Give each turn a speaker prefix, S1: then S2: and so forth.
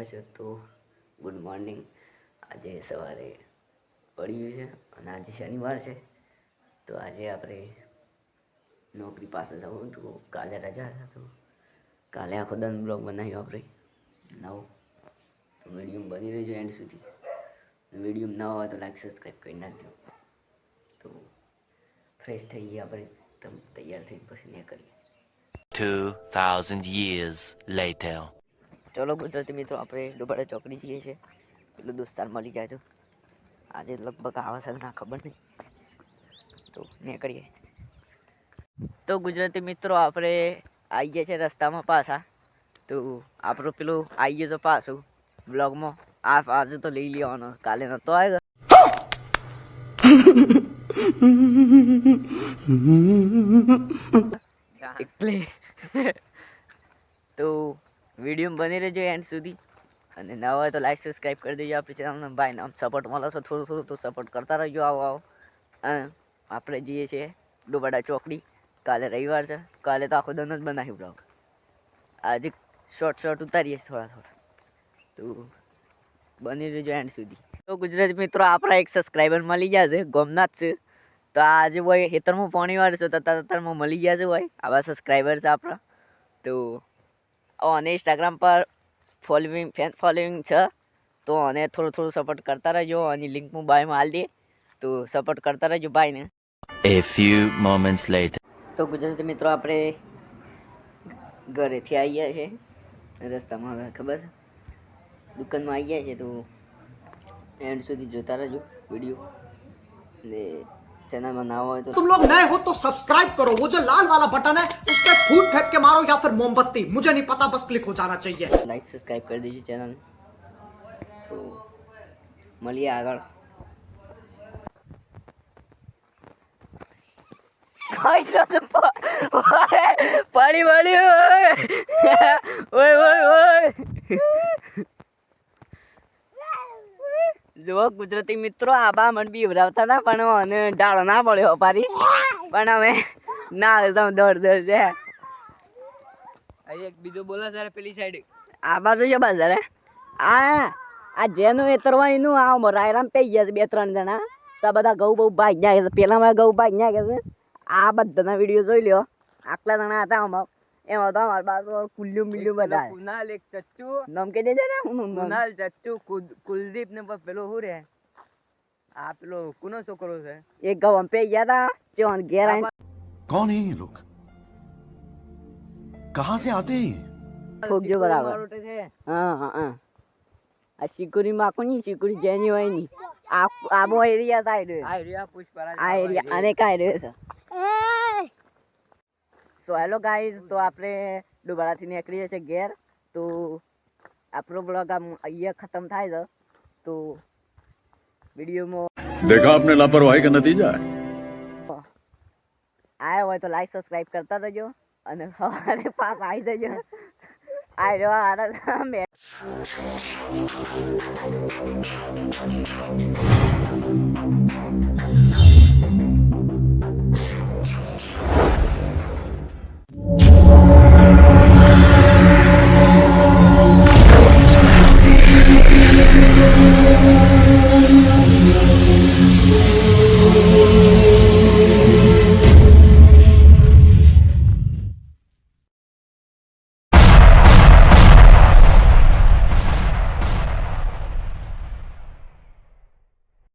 S1: છો તો good morning. આજે સવારે પડ્યું છે અને આજે શનિવાર છે, તો આજે આપણે નોકરી પાસે જવું હતું. કાલે રજા હતા, તો કાલે આખો દન બ્લોગ બનાવ્યો આપણે નવો. તો વિડીયો બની રહેજો એન્ડ સુધી. વિડીયો ન હોય તો લાઈક સબસ્ક્રાઈબ કરી નાખજો. તો ફ્રેશ થઈ ગયા આપણે, તૈયાર થઈ પછી નીકળીએ.
S2: 2000 years later.
S1: ચલો ગુજરાતી મિત્રો, આપણે ડુબાડા ચોકડી જઈએ છીએ. પેલો દોસ્તાર મળી જાય તો આજે લગભગ આવશે ના ખબર નહીં, તો નીકળીએ. તો ગુજરાતી મિત્રો, આપણે આવી ગયા છે રસ્તામાં પાછા. તો આપણું પેલું આવી ગયું છે પાછું બ્લોગમાં. આજે તો લઈ લેવાનો, કાલે નતો આવ્યો એટલે તો વિડીયો બની રહેજો એન્ડ સુધી. અને ન હોય તો લાઈક સબસ્ક્રાઈબ કરી દેજો આપણી ચેનલને. ભાઈને આમ સપોર્ટ મળે છે થોડું થોડું, તો સપોર્ટ કરતા રહેજો. આવો આપણે જઈએ છીએ ડુબાડા ચોકડી. કાલે રવિવાર છે, કાલે તો આખો દન જ બનાવ્યું બ્લોગ. આજે શોર્ટ ઉતારીએ થોડા થોડા, તો બની રહેજો એન્ડ સુધી. તો ગુજરાતી મિત્રો, આપણા એક સબસ્ક્રાઈબર મળી ગયા છે, ગોમનાથ છે. તો આજે ભાઈ ખેતરમાં પાણી વાળે છે, તો તરતરમાં મળી ગયા છે ભાઈ. આવા સબસ્ક્રાઈબર છે આપણા. તો અને ઇન્સ્ટાગ્રામ પર ફેન ફોલોઈંગ છે, તો અને થોડું થોડું સપોર્ટ કરતા રહેજો. અને લિંક હું બાયમાં હાલ દે, તો સપોર્ટ કરતા રહેજો ભાઈને.
S2: A few moments later.
S1: તો ગુજરાતી મિત્રો, આપણે ઘરેથી આવી ગયા છે. રસ્તામાં હવે ખબર છે દુકાનમાં આવી ગયા છે, તો એન્ડ સુધી જોતા રહેજો વિડીયો. ને चैनल में ना हो तो
S3: तुम लोग नए हो तो सब्सक्राइब करो. वो जो लाल वाला बटन है उस पर फूट फेंक के मारो या फिर मोमबत्ती, मुझे नहीं पता, बस क्लिक हो जाना चाहिए.
S1: लाइक सब्सक्राइब कर दीजिए चैनल. तो મળીએ આગળ. પાણી જો ગુજરાતી મિત્રો, આબા મન બી ઉભરાવતા ના, પણ અને ડાળો ના પડ્યો પારી. પણ હવે ના દોડ છે. એક બીજો બોલો સર પેલી સાઈડ આ બાજુ છે બાજુ. આ જેનું એતરવા એનું આ રાયરામ પઈ ગયા છે 2-3 જણા. તો બધા ઘઉં બહુ ભાઈ ગયા છે. પેલામાં ઘઉં ભાઈ ગયા છે. આ બધાના વિડીયો જોઈ લ્યો. આટલા જણા હતા આમાં. એમાં તો અમારા બાજુ કુલ્લું મિલ્લું બધા.
S4: કુનાલ એક ચચ્ચુ
S1: નામ કે દેજે ને.
S4: કુનાલ ચચ્ચુ કુલદીપ ને પેલો હું રે આ પેલો કુનો છોકરો છે.
S1: એક ઘઉં પે ગયા હતા. ચોન ઘેર
S5: कौन है ये लोग, कहाँ से आते हैं?
S1: ફોગજો બરાબર. હા હા હા. આ સિકુરી માં કોની સિકુરી જેની હોય ની. આબો એરિયા સાઈડ
S4: આ એરિયા પુષ્પરાજ
S1: આ એરિયા અને કાઈ રહ્યો છે. સો હેલો ગાઈઝ, તો આપણે ડુબાડાથી નીકળીએ છીએ ઘેર. તો આપણો બ્લોગ અહીંયા ખતમ થાય છે. તો વિડીયોમાં
S5: देखा आपने लापरवाही का नतीजा है.
S1: આયા હોય તો લાઈક સબસ્ક્રાઇબ કરતા રહેજો. અને સવારે પાસ આવી જજો. આ રહ્યો આડા મે